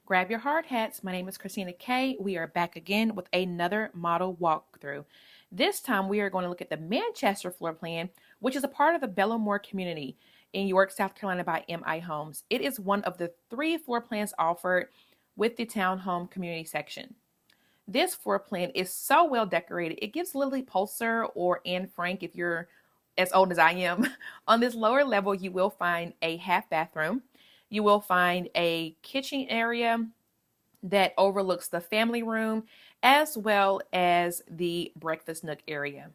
Grab your hard hats. My name is Kristena K. We are back again with another model walkthrough. This time we are going to look at the Manchester floor plan, which is a part of the Bellamore community in York, South Carolina by MI Homes. It is one of the 3 floor plans offered with the townhome community section. This floor plan is so well decorated. It gives Lily Pulsar or Anne Frank, if you're as old as I am. On this lower level, you will find a half bathroom. You will find a kitchen area that overlooks the family room as well as the breakfast nook area.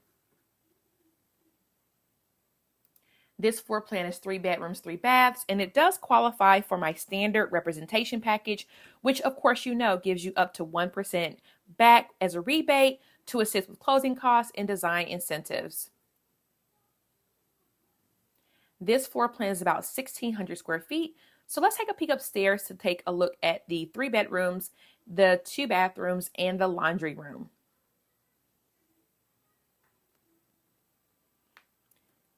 This floor plan is 3 bedrooms, 3 baths, and it does qualify for my standard representation package, which of course you know gives you up to 1% back as a rebate to assist with closing costs and design incentives. This floor plan is about 1,600 square feet. So let's take a peek upstairs to take a look at the 3 bedrooms, the 2 bathrooms, and the laundry room.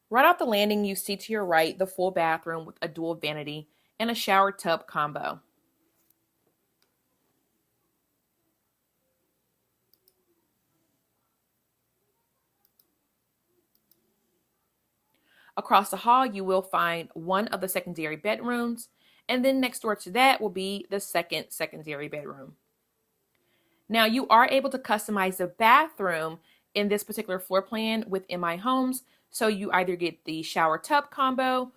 Right off the landing, you see to your right the full bathroom with a dual vanity and a shower tub combo. Across the hall, you will find one of the secondary bedrooms, and then next door to that will be the second secondary bedroom. Now, you are able to customize the bathroom in this particular floor plan with MI Homes, so you either get the shower tub combo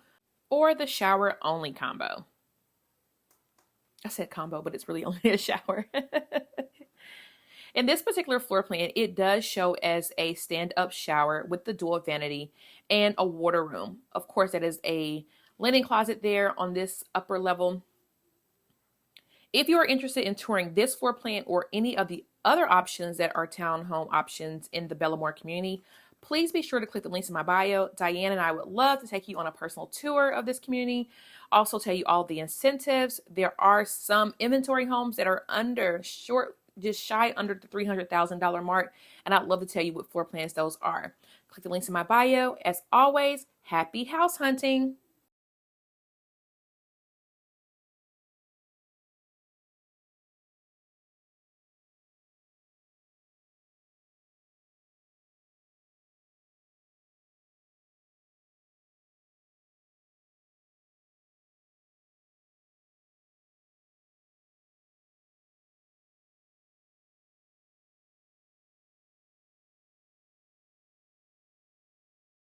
or the shower only combo. I said combo, but it's really only a shower. In this particular floor plan, it does show as a stand-up shower with the dual vanity and a water room. Of course, that is a linen closet there on this upper level. If you are interested in touring this floor plan or any of the other options that are townhome options in the Bellamore community, please be sure to click the links in my bio. Diane and I would love to take you on a personal tour of this community. Also tell you all the incentives. There are some inventory homes that are just shy under the $300,000 mark, and I'd love to tell you what floor plans those are. Click the links in my bio. As always, happy house hunting.